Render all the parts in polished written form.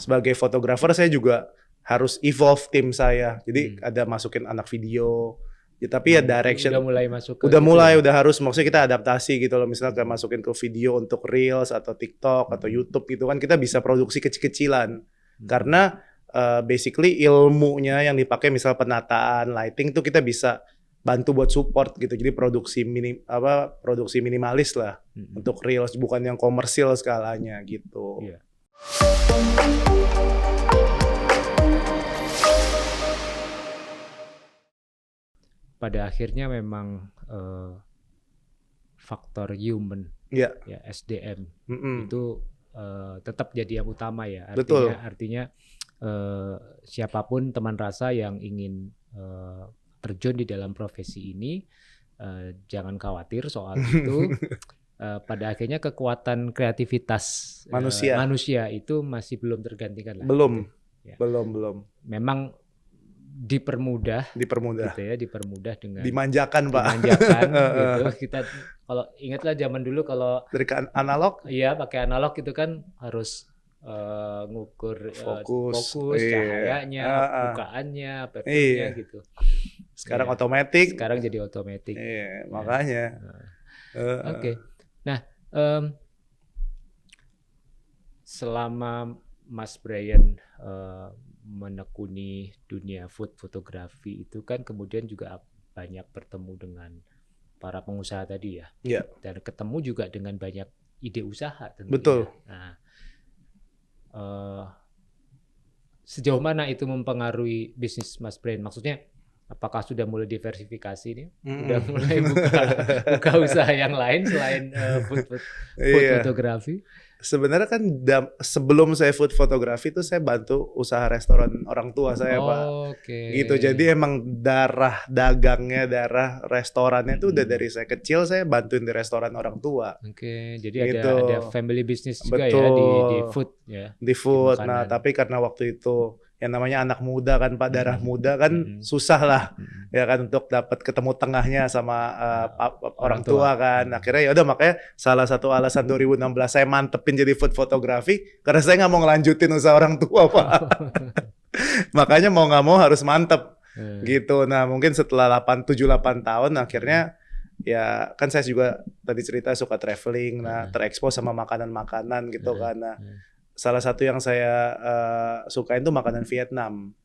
sebagai fotografer saya juga harus evolve tim saya. Jadi ada masukin anak video. Ya, tapi ya direction udah mulai masuk ke udah gitu mulai ya? udah harus maksudnya kita adaptasi gitu loh, misalnya kayak masukin ke video untuk Reels atau TikTok atau YouTube gitu kan, kita bisa produksi kecil-kecilan karena basically ilmunya yang dipakai misal penataan, lighting tuh kita bisa bantu buat support gitu. Jadi produksi minimalis lah untuk Reels, bukan yang komersil skalanya gitu. Iya. Pada akhirnya memang faktor human, Iya. ya SDM Mm-mm. itu tetap jadi yang utama ya. Betul. Artinya siapapun teman rasa yang ingin terjun di dalam profesi ini, jangan khawatir soal itu. Pada akhirnya kekuatan kreativitas manusia itu masih belum tergantikan lah. Belum. Gitu. Ya. Belum. Memang dipermudah gitu ya, dipermudah dengan dimanjakan Pak. Gitu. Kita kalau ingatlah zaman dulu kalau dari analog, iya pakai analog itu kan harus ngukur fokus cahayanya, bukaannya, aperturnya gitu. Sekarang otomatis. Sekarang jadi otomatis. Iya, makanya. Oke. Nah, selama Mas Brian menekuni dunia food fotografi itu kan kemudian juga banyak bertemu dengan para pengusaha tadi ya. Iya. Dan ketemu juga dengan banyak ide usaha tentunya. Betul. Nah, sejauh mana itu mempengaruhi bisnis Mas Brian? Maksudnya apakah sudah mulai diversifikasi nih? Udah mulai buka usaha yang lain selain food fotografi? Sebenarnya kan sebelum saya food fotografi itu saya bantu usaha restoran orang tua saya Pak. Gitu. Jadi emang darah dagangnya, darah restorannya itu udah dari saya kecil saya bantuin di restoran orang tua. Jadi gitu. ada family business juga. Betul. Ya di food ya. Di food. Nah, tapi karena waktu itu yang namanya anak muda kan Pak, darah muda kan susah lah ya kan untuk dapat ketemu tengahnya sama orang tua kan. Akhirnya ya udah, makanya salah satu alasan 2016 saya mantepin jadi food fotografi karena saya nggak mau ngelanjutin usaha orang tua Pak. Makanya mau nggak mau harus mantep gitu. Nah mungkin setelah 7-8 tahun akhirnya ya kan saya juga tadi cerita suka traveling, nah terekspos sama makanan-makanan gitu kan. Nah, salah satu yang saya sukain tuh makanan Vietnam,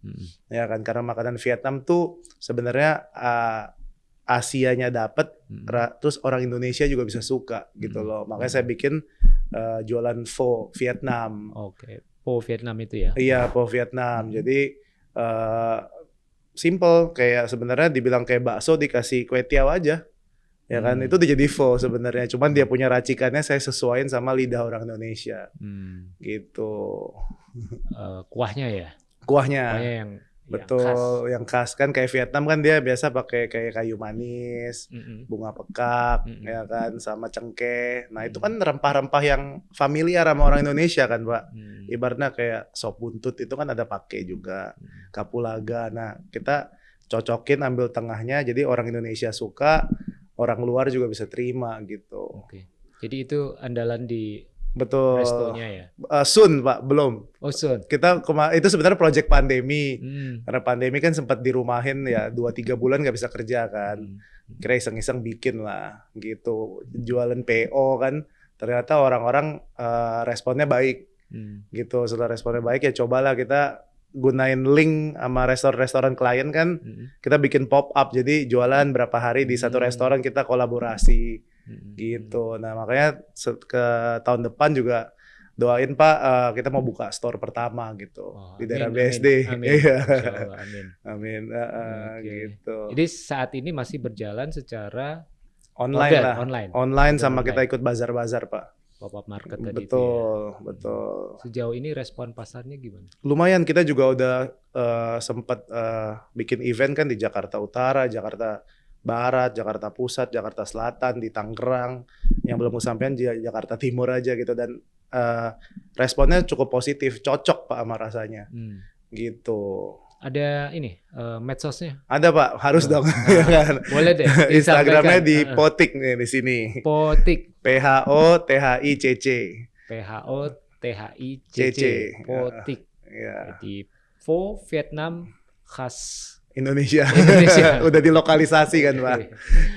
ya kan, karena makanan Vietnam tuh sebenarnya Asianya dapet, terus orang Indonesia juga bisa suka gitu loh. Makanya saya bikin jualan pho Vietnam. Pho Vietnam itu ya? Iya, pho Vietnam. Jadi simple, kayak sebenarnya dibilang kayak bakso dikasih kue tiaw aja. Ya kan, itu udah jadi pho sebenarnya. Cuman dia punya racikannya saya sesuaiin sama lidah orang Indonesia. Gitu. Kuahnya ya? Kuahnya yang betul, yang khas kan kayak Vietnam kan dia biasa pakai kayak kayu manis, bunga pekak, ya kan, sama cengkeh. Nah itu kan rempah-rempah yang familiar sama orang Indonesia kan Pak. Ibaratnya kayak sop buntut itu kan ada pakai juga, kapulaga. Nah kita cocokin, ambil tengahnya, jadi orang Indonesia suka, orang luar juga bisa terima gitu. Jadi itu andalan di betul restonya ya? Soon Pak, belum. Soon. Kita itu sebenarnya project pandemi. Karena pandemi kan sempat dirumahin ya 2-3 bulan nggak bisa kerja kan. Kira iseng-iseng bikin lah gitu. Jualan PO kan. Ternyata orang-orang responnya baik. Gitu. Setelah responnya baik ya cobalah kita gunain link sama restoran klien kan, kita bikin pop up, jadi jualan berapa hari di satu restoran, kita kolaborasi gitu. Nah makanya ke tahun depan juga doain Pak, kita mau buka store pertama gitu di daerah BSD. Amin. Gitu. Jadi saat ini masih berjalan secara online sama kita ikut bazar-bazar Pak. Pop-up market tadi betul, itu ya. Betul. Sejauh ini respon pasarnya gimana? Lumayan, kita juga udah sempat bikin event kan di Jakarta Utara, Jakarta Barat, Jakarta Pusat, Jakarta Selatan, di Tangerang. Yang belum kesampaian di Jakarta Timur aja gitu, dan responnya cukup positif, cocok Pak sama rasanya. Gitu. Ada ini medsosnya? Ada Pak, harus dong. Boleh deh. Instagramnya di Potik nih di sini. Potik. PHOTHICC. PHOTHICC. PHICC, Photik. Jadi Pho Vietnam khas Indonesia. Udah dilokalisasi kan Pak.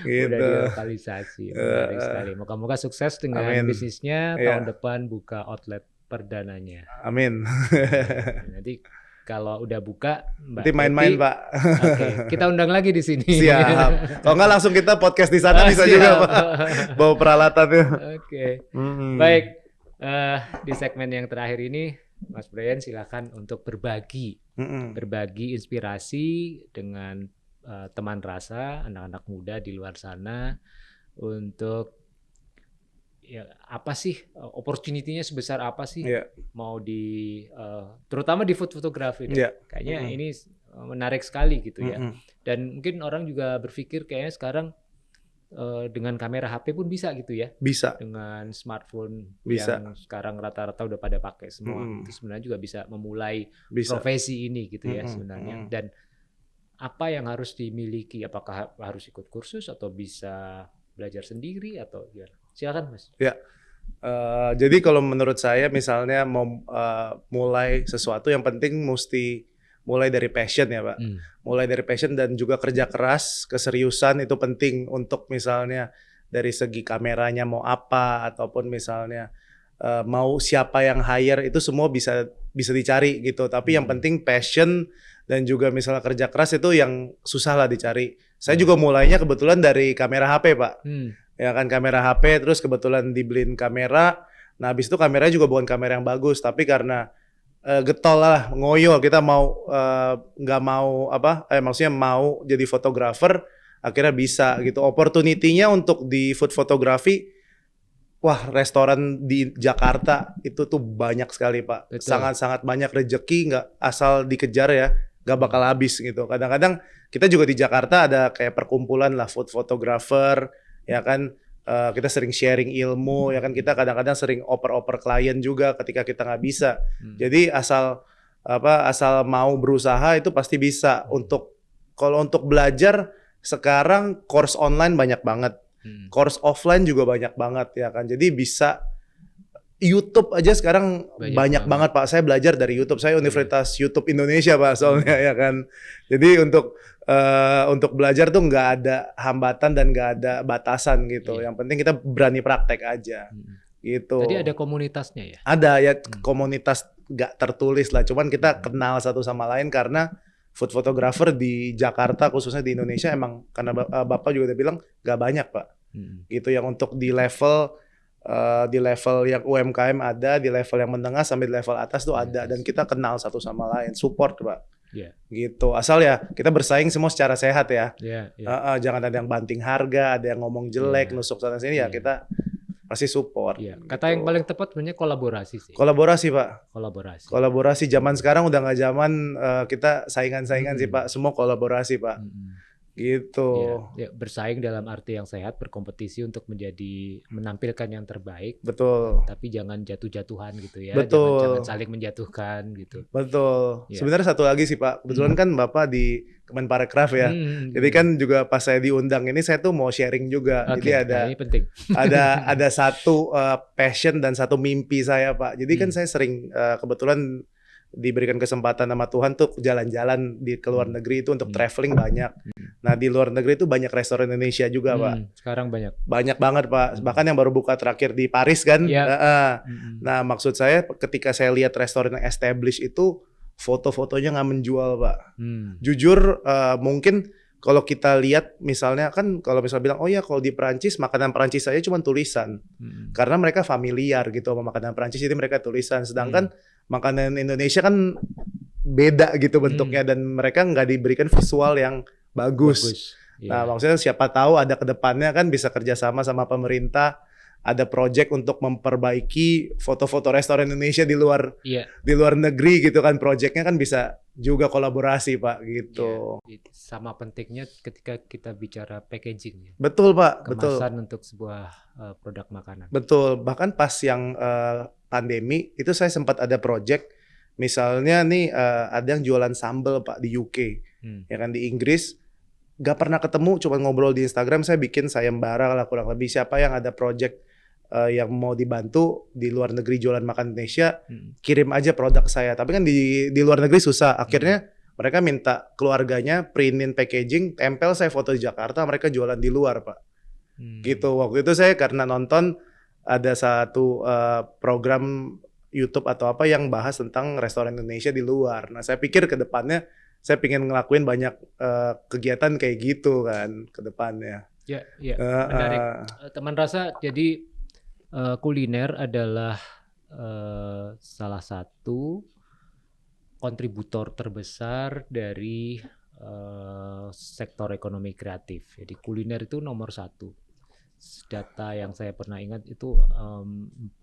Gitu. Udah dilokalisasi. Menarik sekali. Moga-moga sukses dengan bisnisnya. Tahun depan buka outlet perdananya. Amin. Nanti kalau udah buka, nanti main-main Pak. Oke, kita undang lagi di sini. Siap. Kalau nggak langsung kita podcast di sana bisa juga Pak. Bawa peralatannya. Oke. Baik. Di segmen yang terakhir ini, Mas Brian silakan untuk berbagi inspirasi dengan teman rasa, anak-anak muda di luar sana untuk ya apa sih opportunity-nya sebesar apa sih mau di terutama di food photography kayaknya ini menarik sekali gitu ya. Dan mungkin orang juga berpikir kayaknya sekarang dengan kamera HP pun bisa gitu ya. Bisa. Dengan smartphone yang sekarang rata-rata udah pada pakai semua. Itu sebenarnya juga bisa memulai profesi ini gitu ya sebenarnya. Dan apa yang harus dimiliki? Apakah harus ikut kursus atau bisa belajar sendiri atau gimana? Silakan Mas. Ya. Jadi kalau menurut saya misalnya mau mulai sesuatu yang penting mesti mulai dari passion ya Pak. Mulai dari passion dan juga kerja keras, keseriusan itu penting untuk misalnya dari segi kameranya mau apa ataupun misalnya mau siapa yang hire itu semua bisa dicari gitu. Tapi yang penting passion dan juga misalnya kerja keras itu yang susah lah dicari. Saya juga mulainya kebetulan dari kamera HP Pak. Ya kan kamera HP terus kebetulan dibeliin kamera. Nah habis itu kameranya juga bukan kamera yang bagus tapi karena getol lah, ngoyo kita mau nggak mau maksudnya mau jadi fotografer akhirnya bisa gitu. Opportunity-nya untuk di food photography, wah restoran di Jakarta itu tuh banyak sekali Pak. Sangat-sangat banyak, rezeki nggak asal dikejar ya, nggak bakal habis gitu. Kadang-kadang kita juga di Jakarta ada kayak perkumpulan lah food photographer ya kan. Kita sering sharing ilmu ya kan, kita kadang-kadang sering oper-oper klien juga ketika kita nggak bisa. Jadi asal mau berusaha itu pasti bisa. Kalau untuk belajar sekarang course online banyak banget, course offline juga banyak banget ya kan. Jadi bisa YouTube aja sekarang banyak banget Pak. Saya belajar dari YouTube. Saya Universitas YouTube Indonesia Pak soalnya ya kan. Jadi untuk belajar tuh nggak ada hambatan dan nggak ada batasan gitu. Yang penting kita berani praktek aja gitu. Tadi ada komunitasnya ya? Ada ya komunitas nggak tertulis lah. Cuman kita kenal satu sama lain karena food photographer di Jakarta khususnya di Indonesia emang karena Bapak juga udah bilang nggak banyak Pak. Gitu yang untuk di level yang UMKM ada, di level yang menengah sampai di level atas tuh ada dan kita kenal satu sama lain, support Pak. Gitu. Asal ya kita bersaing semua secara sehat ya. Jangan ada yang banting harga, ada yang ngomong jelek, nusuk sana sini ya kita pasti support. Gitu. Kata yang paling tepat sebenarnya kolaborasi sih. Kolaborasi Pak. Kolaborasi Zaman sekarang udah nggak zaman kita saingan-saingan sih Pak. Semua kolaborasi Pak. Gitu. Ya, bersaing dalam arti yang sehat, berkompetisi untuk menampilkan yang terbaik. Betul. Tapi jangan jatuh-jatuhan gitu ya. Betul. Jangan saling menjatuhkan gitu. Betul. Sebenarnya satu lagi sih Pak. Kebetulan kan Bapak di Kemenparekraf ya. Jadi kan juga pas saya diundang ini saya tuh mau sharing juga. Jadi ini penting. ada satu passion dan satu mimpi saya Pak. Jadi kan saya sering kebetulan diberikan kesempatan sama Tuhan tuh jalan-jalan di luar negeri itu untuk traveling banyak. Nah di luar negeri itu banyak restoran Indonesia juga Pak. Sekarang banyak banget Pak. Bahkan yang baru buka terakhir di Paris kan. Nah maksud saya ketika saya lihat restoran yang established itu foto-fotonya nggak menjual Pak. Jujur mungkin kalau kita lihat misalnya kan kalau misalnya bilang oh ya kalau di Perancis makanan Perancis saja cuma tulisan. Karena mereka familiar gitu sama makanan Perancis jadi mereka tulisan. Sedangkan makanan Indonesia kan beda gitu bentuknya dan mereka nggak diberikan visual yang bagus. Nah maksudnya siapa tahu ada kedepannya kan bisa kerjasama sama pemerintah, ada project untuk memperbaiki foto-foto restoran Indonesia di luar negeri gitu kan, projectnya kan bisa juga kolaborasi Pak gitu. Sama pentingnya ketika kita bicara packaging ya. Betul Pak, kemasan untuk sebuah produk makanan. Betul, bahkan pas yang pandemi itu saya sempat ada project misalnya nih ada yang jualan sambal Pak di UK ya kan di Inggris gak pernah ketemu cuma ngobrol di Instagram saya bikin sayembara lah kurang lebih siapa yang ada project yang mau dibantu di luar negeri jualan makan Indonesia, kirim aja produk saya. Tapi kan di luar negeri susah. Akhirnya mereka minta keluarganya printin packaging, tempel saya foto di Jakarta, mereka jualan di luar, Pak. Gitu. Waktu itu saya karena nonton ada satu program YouTube atau apa yang bahas tentang restoran Indonesia di luar. Nah, saya pikir ke depannya saya pengen ngelakuin banyak kegiatan kayak gitu kan ke depannya. Ya, menarik. Teman rasa, jadi kuliner adalah salah satu kontributor terbesar dari sektor ekonomi kreatif. Jadi kuliner itu nomor 1. Data yang saya pernah ingat itu 46%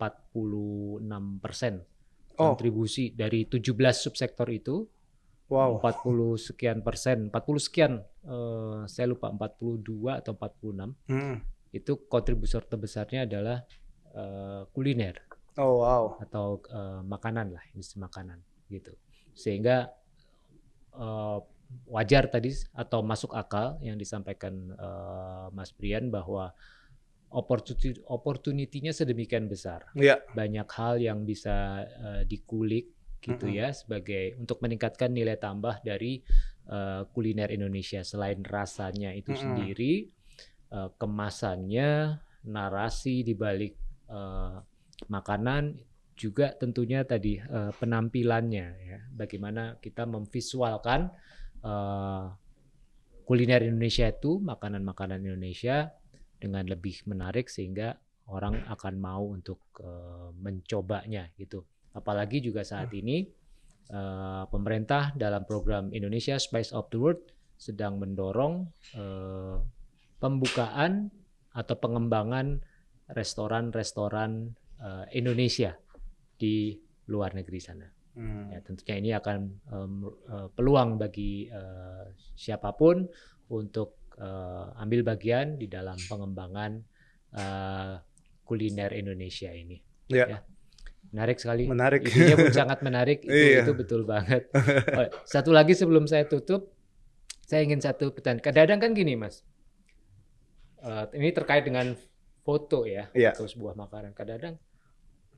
kontribusi dari 17 subsektor itu. Wow. 40 sekian persen, 40 sekian, saya lupa 42 atau 46. Itu kontributor terbesarnya adalah kuliner. Oh wow. Atau makanan lah, industri makanan gitu. Sehingga wajar tadi atau masuk akal yang disampaikan Mas Brian bahwa opportunity-nya sedemikian besar. Yeah. Banyak hal yang bisa dikulik gitu ya, sebagai untuk meningkatkan nilai tambah dari kuliner Indonesia. Selain rasanya itu sendiri, kemasannya, narasi di balik makanan, juga tentunya tadi penampilannya ya, bagaimana kita memvisualkan kuliner Indonesia itu, makanan-makanan Indonesia dengan lebih menarik sehingga orang akan mau untuk mencobanya gitu. Apalagi juga saat ini pemerintah dalam program Indonesia Spice of the World sedang mendorong pembukaan atau pengembangan restoran-restoran Indonesia di luar negeri sana. Ya, tentunya ini akan peluang bagi siapapun untuk ambil bagian di dalam pengembangan kuliner Indonesia ini. Ya. Menarik sekali. Menarik. Idenya pun sangat menarik. Itu betul banget. Satu lagi sebelum saya tutup, saya ingin satu pertanyaan. Kadang-kadang kan gini, Mas. Ini terkait dengan foto ya, foto sebuah makanan. Kadang-kadang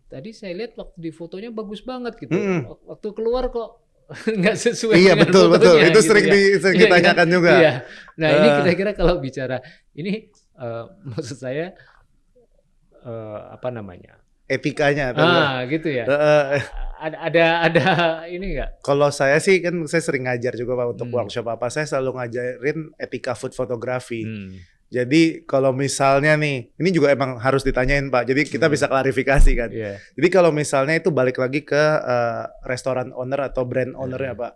tadi saya lihat waktu di fotonya bagus banget gitu. Waktu keluar kok nggak sesuai dengan betul, fotonya. Betul. Itu gitu sering ditanyakan juga. Iya. Nah ini kira-kira kalau bicara ini maksud saya apa namanya? Etikanya. Gitu ya. Ada ini nggak? Kalau saya sih kan saya sering ngajar juga Pak untuk workshop apa. Saya selalu ngajarin etika food fotografi. Jadi kalau misalnya nih, ini juga emang harus ditanyain Pak. Jadi kita bisa klarifikasi kan. Jadi kalau misalnya itu balik lagi ke restoran owner atau brand ownernya Pak.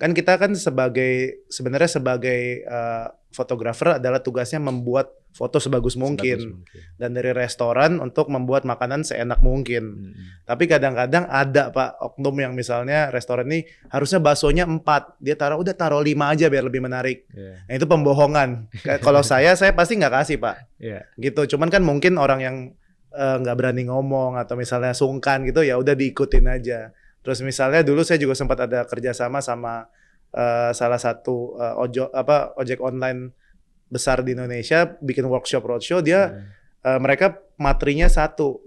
Kan kita kan sebenarnya sebagai fotografer adalah tugasnya membuat foto sebagus mungkin. Dan dari restoran untuk membuat makanan seenak mungkin. Tapi kadang-kadang ada Pak oknum yang misalnya restoran ini harusnya baksonya 4, dia taruh 5 aja biar lebih menarik. Nah itu pembohongan. Kalau saya pasti nggak kasih Pak. Gitu. Cuman kan mungkin orang yang nggak berani ngomong atau misalnya sungkan gitu, ya udah diikutin aja. Terus misalnya dulu saya juga sempat ada kerjasama sama salah satu ojek online besar di Indonesia, bikin workshop roadshow. Mereka materinya satu,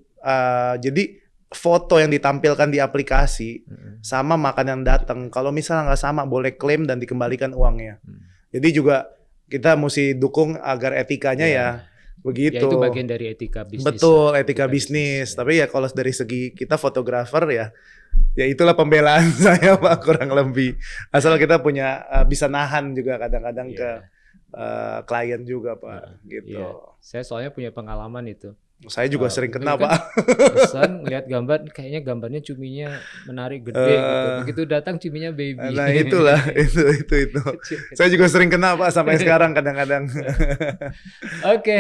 jadi foto yang ditampilkan di aplikasi sama makan yang datang. Kalau misalnya nggak sama, boleh klaim dan dikembalikan uangnya. Jadi juga kita mesti dukung agar etikanya ya begitu. Ya itu bagian dari etika bisnis. Betul, etika bisnis. Tapi ya kalau dari segi kita fotografer ya itulah pembelaan saya Pak, kurang lebih. Asal kita punya bisa nahan juga kadang-kadang ke klien juga Pak, gitu. Saya soalnya punya pengalaman itu. Saya juga sering kena Pak. Pesan ngeliat gambar, kayaknya gambarnya cuminya menarik gede gitu. Begitu datang cuminya baby. Nah itulah, itu. Saya juga sering kena Pak sampai sekarang kadang-kadang. Oke.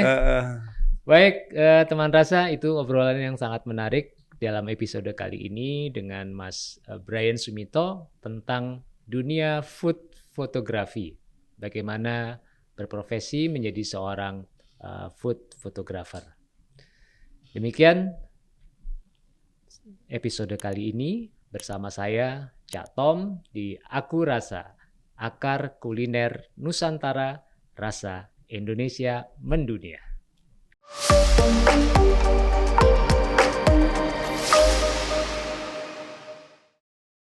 Baik, teman rasa, itu obrolan yang sangat menarik dalam episode kali ini dengan Mas Brian Sumito tentang dunia food fotografi. Bagaimana berprofesi menjadi seorang food photographer. Demikian episode kali ini bersama saya, Cak Tom, di Aku Rasa, Akar Kuliner Nusantara, Rasa Indonesia Mendunia.